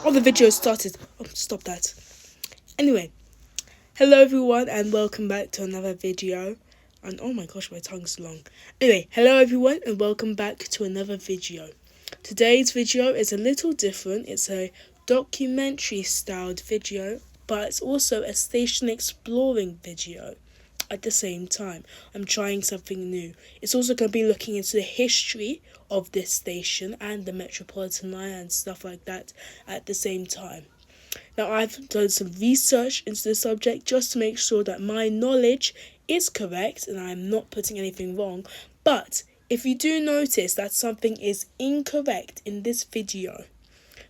Oh, the video started. Oh, stop that. Anyway, hello everyone and welcome back to another video. And oh my gosh, my tongue's long. Anyway, hello everyone and welcome back to another video. Today's video is a little different. It's a documentary styled video, but it's also a station exploring video. At the same time, I'm trying something new. It's also going to be looking into the history of this station and the Metropolitan line and stuff like that at the same time. Now, I've done some research into the subject just to make sure that my knowledge is correct and I'm not putting anything wrong. But if you do notice that something is incorrect in this video,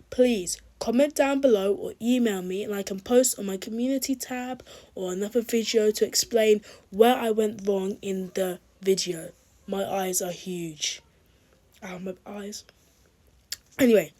please comment down below or email me and I can post on my community tab or another video to explain where I went wrong in the video. My eyes are huge. Ow, my eyes. Anyway,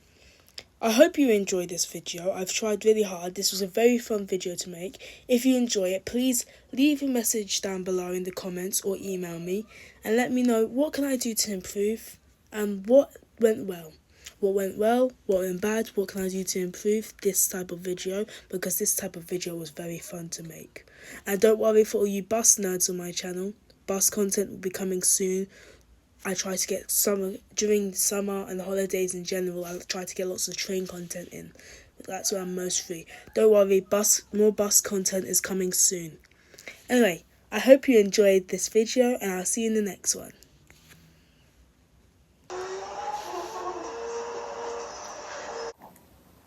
I hope you enjoyed this video. I've tried really hard. This was a very fun video to make. If you enjoy it, please leave a message down below in the comments or email me and let me know what can I do to improve and what went well. What went well, what went bad, what can I do to improve this type of video, because this type of video was very fun to make. And don't worry for all you bus nerds on my channel, bus content will be coming soon. I try to get during summer and the holidays in general, I try to get lots of train content in. That's where I'm most free. Don't worry, more bus content is coming soon. Anyway, I hope you enjoyed this video and I'll see you in the next one.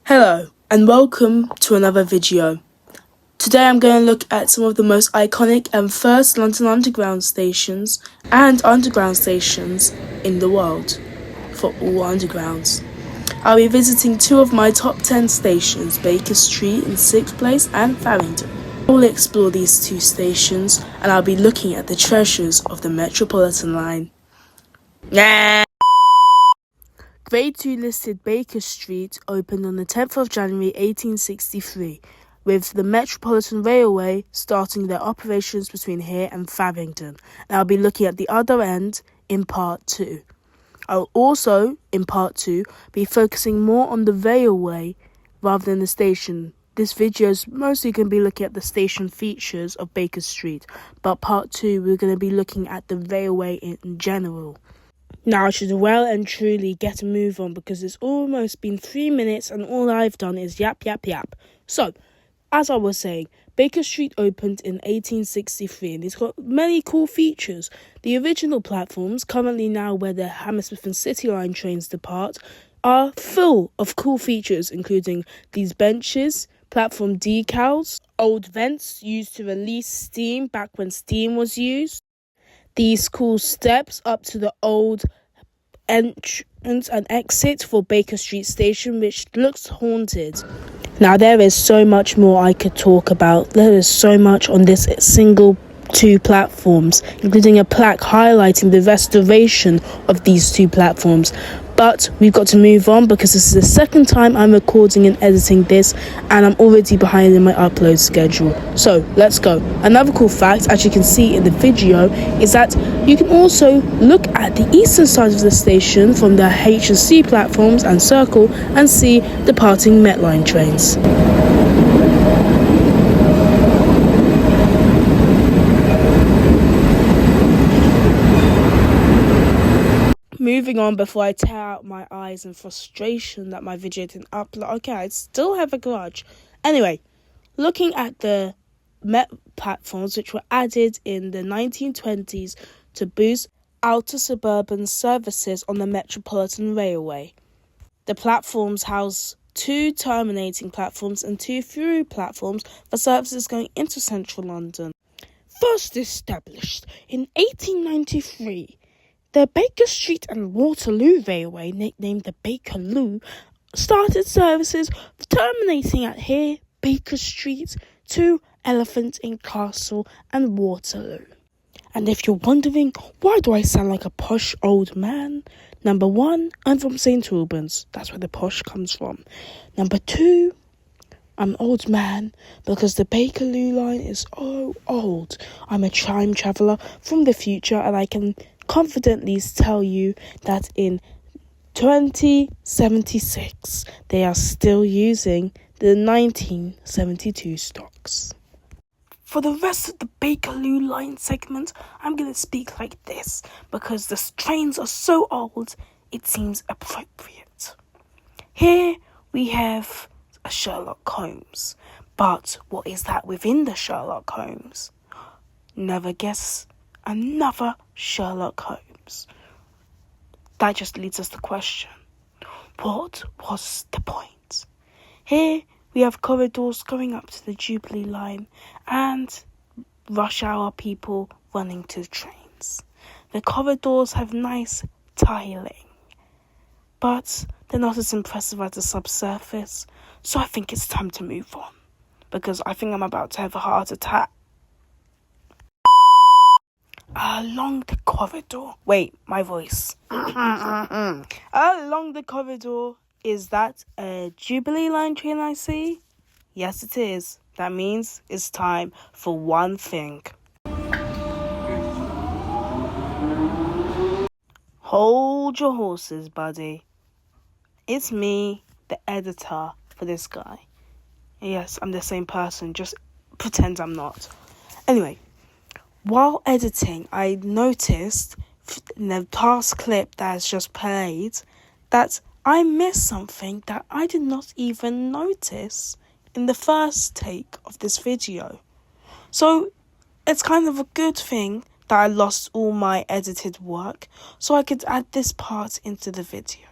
Hello and welcome to another video. Today I'm going to look at some of the most iconic and first London Underground stations and underground stations in the world for all undergrounds. I'll be visiting two of my top 10 stations, Baker Street in 6th place and Farringdon. I will explore these two stations and I'll be looking at the treasures of the Metropolitan line. Grade 2 listed Baker Street opened on the 10th of January 1863, with the Metropolitan Railway starting their operations between here and Farringdon. And I'll be looking at the other end in part 2. I'll also, in part 2, be focusing more on the railway rather than the station. This video is mostly going to be looking at the station features of Baker Street, but part 2 we're going to be looking at the railway in general. Now I should well and truly get a move on because it's almost been 3 minutes and all I've done is yap. So, as I was saying, Baker Street opened in 1863 and it's got many cool features. The original platforms, currently now where the Hammersmith and City Line trains depart, are full of cool features including these benches, platform decals, old vents used to release steam back when steam was used, these cool steps up to the old entrance and exit for Baker Street Station, which looks haunted. Now, there is so much more I could talk about. There is so much on this single two platforms, including a plaque highlighting the restoration of these two platforms. But we've got to move on because this is the second time I'm recording and editing this and I'm already behind in my upload schedule. So let's go. Another cool fact, as you can see in the video, is that you can also look at the eastern side of the station from the H&C platforms and circle and see departing Metline trains. Moving on before I tear out my eyes in frustration that my video didn't upload. Okay, I still have a grudge. Anyway, looking at the Met platforms which were added in the 1920s to boost outer suburban services on the Metropolitan Railway. The platforms house 2 terminating platforms and 2 through platforms for services going into central London. First established in 1893, the Baker Street and Waterloo Railway, nicknamed the Bakerloo, started services terminating at here, Baker Street, to Elephant and Castle and Waterloo. And if you're wondering, why do I sound like a posh old man? Number 1, I'm from St. Albans. That's where the posh comes from. Number 2, I'm an old man because the Bakerloo line is so old. I'm a time traveller from the future and I can confidently tell you that in 2076, they are still using the 1972 stocks. For the rest of the Bakerloo line segment, I'm going to speak like this because the trains are so old, it seems appropriate. Here we have a Sherlock Holmes, but what is that within the Sherlock Holmes? Never guess another Sherlock Holmes. That just leads us to question, what was the point? Here we have corridors going up to the Jubilee line and rush hour people running to the trains. The corridors have nice tiling, but they're not as impressive as the subsurface, so I think it's time to move on, because I think I'm about to have a heart attack. Along the corridor. Wait, my voice. Along the corridor, is that a Jubilee line train I see? Yes, it is. That means it's time for one thing. Hold your horses, buddy. It's me, the editor for this guy. Yes, I'm the same person, just pretend I'm not. Anyway, while editing, I noticed in the past clip that has just played that I missed something that I did not even notice in the first take of this video. So it's kind of a good thing that I lost all my edited work so I could add this part into the video.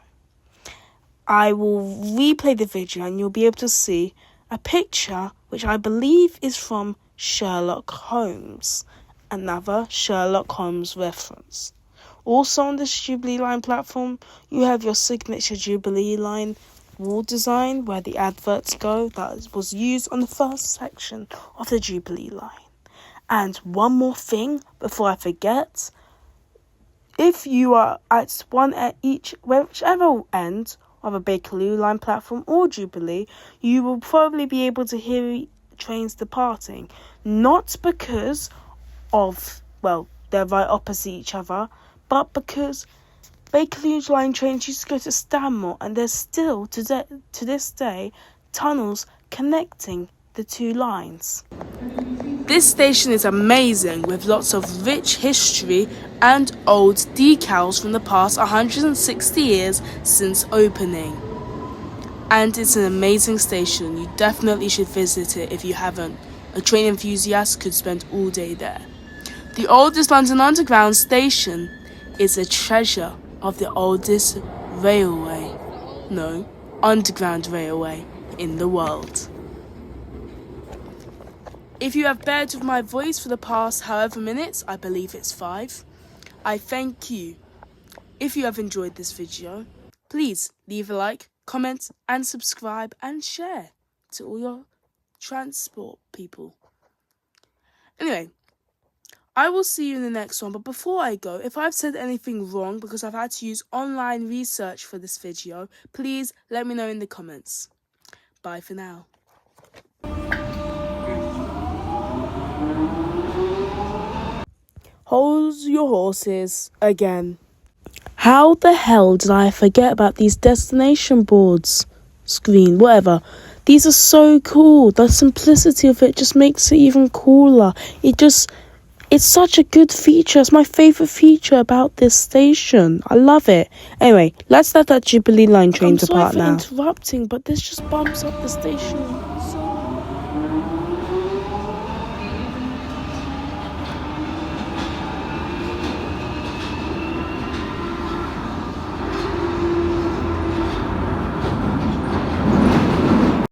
I will replay the video and you'll be able to see a picture which I believe is from Sherlock Holmes. Another Sherlock Holmes reference. Also on this Jubilee line platform, you have your signature Jubilee line wall design where the adverts go that was used on the first section of the Jubilee line. And one more thing before I forget, if you are at whichever end of a Bakerloo line platform or Jubilee, you will probably be able to hear trains departing. Not because they're right opposite each other, but because Bakerloo line trains used to go to Stanmore, and there's still, to this day, tunnels connecting the two lines. This station is amazing, with lots of rich history and old decals from the past 160 years since opening. And it's an amazing station. You definitely should visit it if you haven't. A train enthusiast could spend all day there. The oldest London Underground station is a treasure of the oldest underground railway in the world. If you have bared with my voice for the past however minutes, I believe it's 5, I thank you. If you have enjoyed this video, please leave a like, comment and subscribe and share to all your transport people. Anyway, I will see you in the next one, but before I go, if I've said anything wrong because I've had to use online research for this video, please let me know in the comments. Bye for now. Hold your horses again. How the hell did I forget about these destination boards? Screen, whatever. These are so cool. The simplicity of it just makes it even cooler. It's such a good feature. It's my favourite feature about this station. I love it. Anyway, let's let that Jubilee line train depart now. I'm sorry for interrupting, but this just bumps up the station so